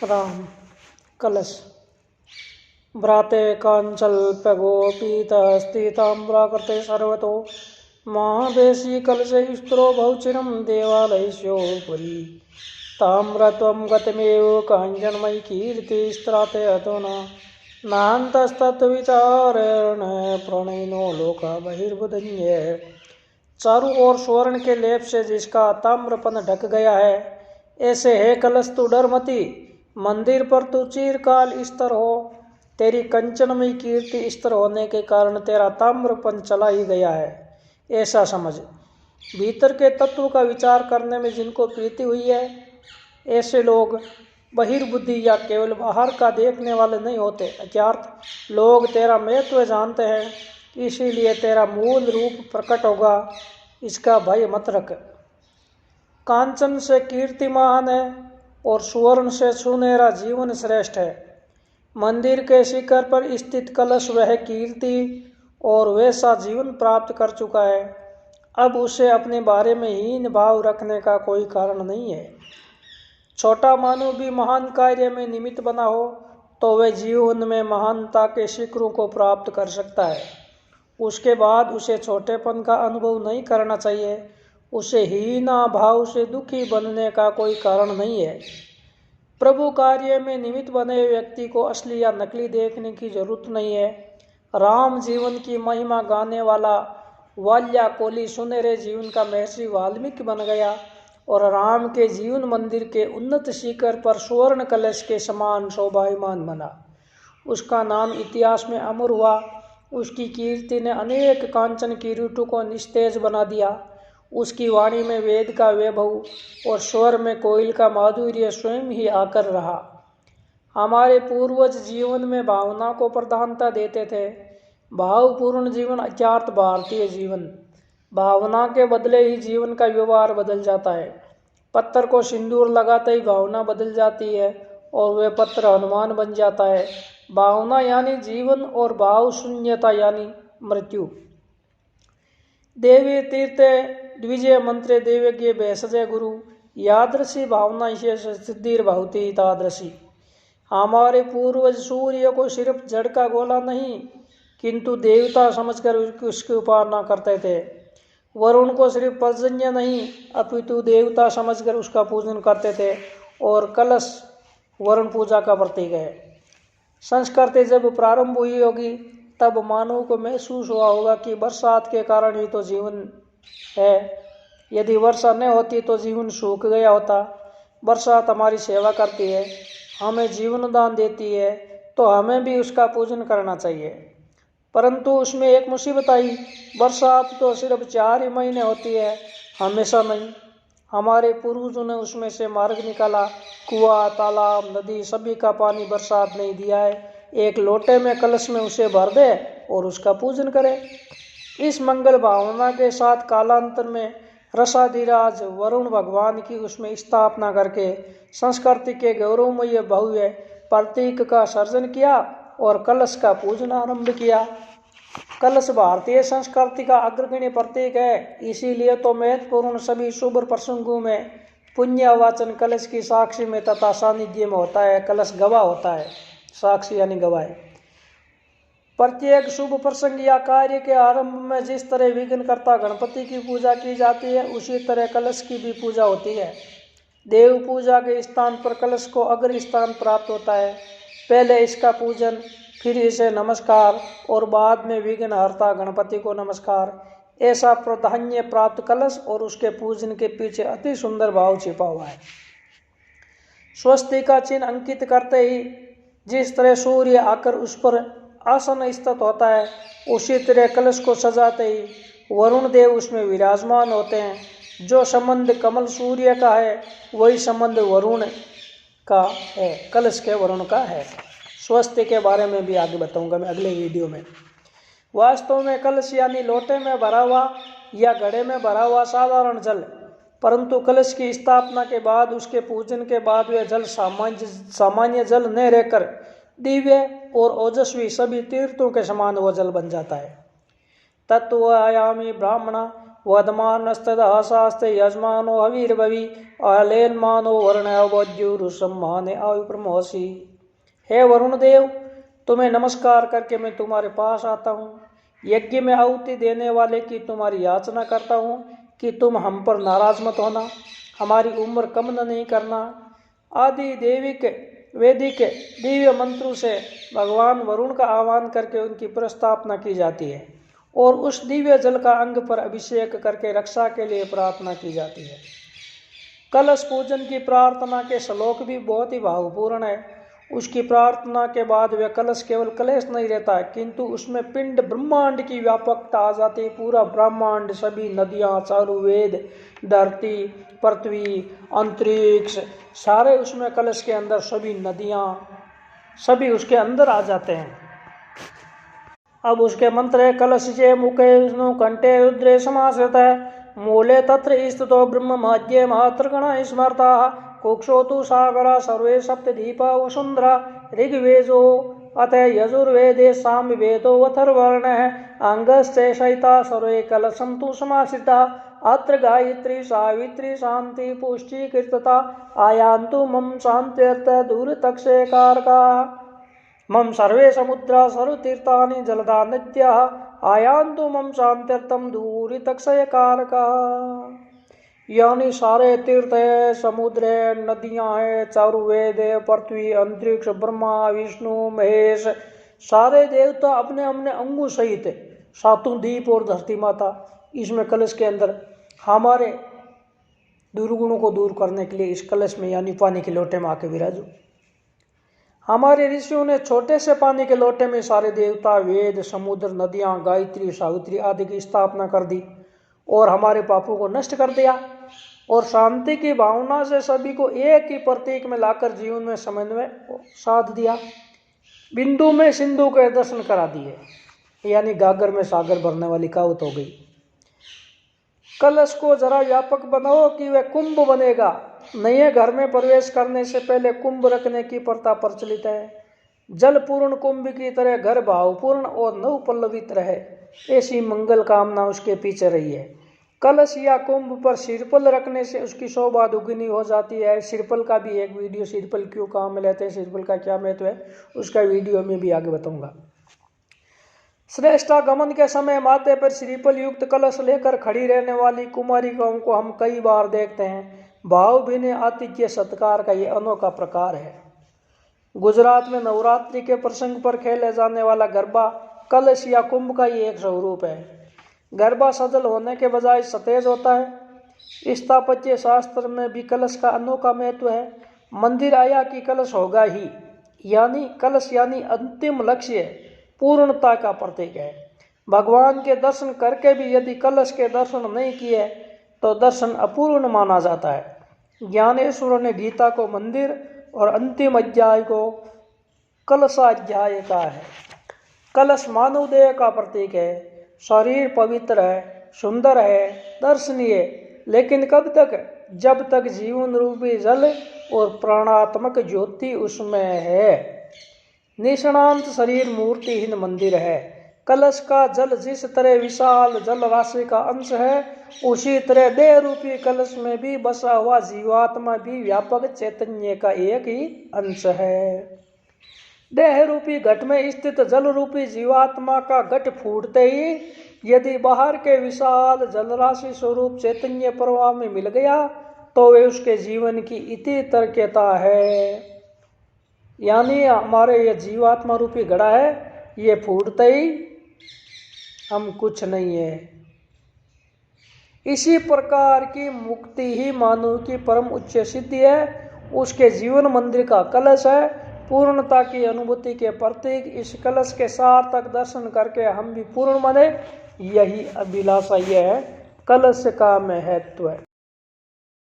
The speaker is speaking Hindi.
राम कलश भ्राते काञ्चल्पगोपीतस्थिताम्राकृते सर्वतो महावेशी कलशे स्त्रो बहुचिरं देवालयस्योपरि ताम्रत्वं गतमेव काञ्चनमयी कीर्तिस्त्राते अधुना नान्तस्तत्विचारेण प्रणयिनो लोका बहिर्बुधन्य। चारों ओर स्वर्ण के लेप से जिसका ताम्रपन ढक गया है, ऐसे है कलश तू डर मती, मंदिर पर तू चिरकाल स्थिर हो। तेरी कंचनमयी कीर्ति स्थिर होने के कारण तेरा ताम्रपन चला ही गया है, ऐसा समझ। भीतर के तत्व का विचार करने में जिनको प्रीति हुई है, ऐसे लोग बहिर्बुद्धि या केवल बाहर का देखने वाले नहीं होते, अर्थात लोग तेरा महत्व जानते हैं, इसीलिए तेरा मूल रूप प्रकट होगा, इसका भय मत रख। कांचन से कीर्तिमान है और सुवर्ण से सुनहरा जीवन श्रेष्ठ है। मंदिर के शिखर पर स्थित कलश वह कीर्ति और वैसा जीवन प्राप्त कर चुका है, अब उसे अपने बारे में हीन भाव रखने का कोई कारण नहीं है। छोटा मानव भी महान कार्य में निमित्त बना हो तो वह जीवन में महानता के शिखरों को प्राप्त कर सकता है। उसके बाद उसे छोटेपन का अनुभव नहीं करना चाहिए। उसे हीना भाव से दुखी बनने का कोई कारण नहीं है। प्रभु कार्य में निमित्त बने व्यक्ति को असली या नकली देखने की जरूरत नहीं है। राम जीवन की महिमा गाने वाला वाल्याकोली सुनहरे जीवन का महर्षि वाल्मीकि बन गया और राम के जीवन मंदिर के उन्नत शिखर पर स्वर्ण कलश के समान शोभायमान बना। उसका नाम इतिहास में अमर हुआ। उसकी कीर्ति ने अनेक कांचन किरीटों को निस्तेज बना दिया। उसकी वाणी में वेद का वैभव और स्वर में कोयल का माधुर्य स्वयं ही आकर रहा। हमारे पूर्वज जीवन में भावना को प्रधानता देते थे। भावपूर्ण जीवन अर्थात भारतीय जीवन। भावना के बदले ही जीवन का व्यवहार बदल जाता है। पत्थर को सिंदूर लगाते ही भावना बदल जाती है और वह पत्थर हनुमान बन जाता है। भावना यानी जीवन और भाव शून्यता यानी मृत्यु। देवी तीर्थ द्विजय मंत्रे देवज्ञ भेषजय गुरु यादृशी भावना से सिद्धिर भवती तादृशी। हमारे पूर्वज सूर्य को सिर्फ जड़ का गोला नहीं किंतु देवता समझकर उसकी उपासना करते थे। वरुण को सिर्फ पर्जन्य नहीं अपितु देवता समझकर उसका पूजन करते थे और कलश वरुण पूजा का प्रतीक है। संस्कृति जब प्रारंभ हुई होगी तब मानव को महसूस हुआ होगा कि बरसात के कारण ही तो जीवन है। यदि वर्षा न होती तो जीवन सूख गया होता। बरसात हमारी सेवा करती है, हमें जीवन दान देती है, तो हमें भी उसका पूजन करना चाहिए। परंतु उसमें एक मुसीबत आई। बरसात तो सिर्फ 4 ही महीने होती है, हमेशा नहीं। हमारे पूर्वजों ने उसमें से मार्ग निकाला। कुआं, तालाब, नदी सभी का पानी बरसात नहीं दिया है। एक लोटे में कलश में उसे भर दे और उसका पूजन करे। इस मंगल भावना के साथ कालांतर में रसाधिराज वरुण भगवान की उसमें स्थापना करके संस्कृति के गौरवमय भव्य प्रतीक का सर्जन किया और कलश का पूजन आरंभ किया। कलश भारतीय संस्कृति का अग्रगण्य प्रतीक है, इसीलिए तो महत्वपूर्ण सभी शुभ प्रसंगों में पुण्यवाचन कलश की साक्षी में तथा सानिध्य में होता है। कलश गवाह होता है, साक्षी यानी गवाह। प्रत्येक शुभ प्रसंग या कार्य के आरंभ में जिस तरह विघ्नकर्ता गणपति की पूजा की जाती है, उसी तरह कलश की भी पूजा होती है। देव पूजा के स्थान पर कलश को अग्र स्थान प्राप्त होता है। पहले इसका पूजन, फिर इसे नमस्कार और बाद में विघ्नहर्ता गणपति को नमस्कार। ऐसा प्राधान्य प्राप्त कलश और उसके पूजन के पीछे अति सुंदर भाव छिपा हुआ है। स्वस्ति का चिन्ह अंकित करते ही जिस तरह सूर्य आकर उस पर आसन स्थित होता है, उसी तरह कलश को सजाते ही वरुण देव उसमें विराजमान होते हैं। जो संबंध कमल सूर्य का है वही संबंध वरुण का है, कलश के वरुण का है। स्वस्ति के बारे में भी आगे बताऊंगा मैं अगले वीडियो में। वास्तव में कलश यानी लोटे में भरा हुआ या घड़े में भरा हुआ साधारण जल, परंतु कलश की स्थापना के बाद उसके पूजन के बाद वह जल सामान्य जल न रहकर दिव्य और ओजस्वी सभी तीर्थों के समान वो जल बन जाता है। तत्व आयामी ब्राह्मण वदमानस्तदः शास्त्रे यजमानो हवीर्भवि अलेन्मानो वर्णवज्युरुसम्माने आयुप्रमोसी। हे वरुण देव, तुम्हें नमस्कार करके मैं तुम्हारे पास आता हूँ। यज्ञ में आहुति देने वाले की तुम्हारी याचना करता हूँ कि तुम हम पर नाराज मत होना, हमारी उम्र कम नहीं करना। आदि देविक वैदिक दिव्य मंत्रों से भगवान वरुण का आह्वान करके उनकी प्रस्थापना की जाती है और उस दिव्य जल का अंग पर अभिषेक करके रक्षा के लिए प्रार्थना की जाती है। कलश पूजन की प्रार्थना के श्लोक भी बहुत ही भावपूर्ण है। उसकी प्रार्थना के बाद वह कलश केवल कलश नहीं रहता है, किंतु उसमें पिंड ब्रह्मांड की व्यापकता आ जाती है। पूरा ब्रह्मांड, सभी नदियाँ, चारों वेद, धरती, पृथ्वी, अंतरिक्ष, सारे उसमें कलश के अंदर, सभी नदियाँ, सभी उसके अंदर आ जाते हैं। अब उसके मंत्र है, कलश से मुखे विष्णु कंठे रुद्रे समाश्रित है, मूले तत्र स्थितो ब्रह्म मध्य महात्रगण स्मरता, कुक्षोतु सागरा सर्वे सप्तदीपा वसुंधरा, ऋग्वेदो अथ यजुर्वेदे सामवेदो अथर्वर्ण, अंगश्च सहिता सर्वे कलशंतु समाश्रिता, अत्र गायत्री सावित्री शांति पुष्टिकृतता, आयान्तु मम शान्त्यर्थ दूरतक्षे कारका, मम सर्वे समुद्रा सर्वतीर्थानि जलदा नद्यः, आयान्तु मम शान्त्यर्थम दूरतक्षय कारका। यानी सारे तीर्थ है, समुद्र है, नदियाँ हैं, चारों वेद है, पृथ्वी, अंतरिक्ष, ब्रह्मा, विष्णु, महेश, सारे देवता अपने अपने अंगों सहित, सातों दीप और धरती माता इसमें कलश के अंदर हमारे दुर्गुणों को दूर करने के लिए इस कलश में यानी पानी के लोटे में आके विराजो। हमारे ऋषियों ने छोटे से पानी के लोटे में सारे देवता, वेद, समुद्र, नदियाँ, गायत्री, सावित्री आदि की स्थापना कर दी और हमारे पापों को नष्ट कर दिया और शांति की भावना से सभी को एक ही प्रतीक में लाकर जीवन में समन्वय साध दिया। बिंदु में सिंधु के दर्शन करा दिए, यानी गागर में सागर भरने वाली कहावत हो गई। कलश को जरा व्यापक बनाओ कि वह कुंभ बनेगा। नए घर में प्रवेश करने से पहले कुंभ रखने की प्रथा प्रचलित है। जल पूर्ण कुंभ की तरह घर भावपूर्ण और नव पल्लवित रहे, ऐसी मंगल कामना उसके पीछे रही है। कलश या कुंभ पर सिरपल रखने से उसकी शोभा दुगनी हो जाती है। सिरपल का भी एक वीडियो, सिरपल क्यों काम में लेते हैं, सिरपल का क्या महत्व है, उसका वीडियो में भी आगे बताऊंगा। श्रेष्ठागमन के समय माथे पर श्रीफल युक्त कलश लेकर खड़ी रहने वाली कुमारिकाओं को हम कई बार देखते हैं। भावभीनी आतिथ्य सत्कार का ये अनोखा प्रकार है। गुजरात में नवरात्रि के प्रसंग पर खेले जाने वाला गरबा कलश या कुंभ का ये एक स्वरूप है। गरबा सजल होने के बजाय सतेज होता है। स्थापत्य शास्त्र में भी कलश का अनोखा महत्व है। मंदिर आया कि कलश होगा ही, यानी कलश यानी अंतिम लक्ष्य, पूर्णता का प्रतीक है। भगवान के दर्शन करके भी यदि कलश के दर्शन नहीं किए तो दर्शन अपूर्ण माना जाता है। ज्ञानेश्वर ने गीता को मंदिर और अंतिम अध्याय को कलशाध्याय कहा है। कलश मानव देह का प्रतीक है। शरीर पवित्र है, सुंदर है, दर्शनीय, लेकिन कब तक? जब तक जीवन रूपी जल और प्राणात्मक ज्योति उसमें है। निष्णांत शरीर मूर्तिहीन मंदिर है। कलश का जल जिस तरह विशाल जल राशि का अंश है, उसी तरह देह रूपी कलश में भी बसा हुआ जीवात्मा भी व्यापक चैतन्य का एक ही अंश है। देह रूपी घट में स्थित जल रूपी जीवात्मा का घट फूटते ही यदि बाहर के विशाल जलराशि स्वरूप चैतन्य प्रवाह में मिल गया तो वे उसके जीवन की इति तर्कता है। यानी हमारे ये जीवात्मा रूपी घड़ा है, ये फूटते ही हम कुछ नहीं है। इसी प्रकार की मुक्ति ही मानव की परम उच्च सिद्धि है। उसके जीवन मंदिर का कलश है, पूर्णता की अनुभूति के प्रतीक। इस कलश के सार्थक दर्शन करके हम भी पूर्ण बने, यही अभिलाषा यह है कलश का महत्व है।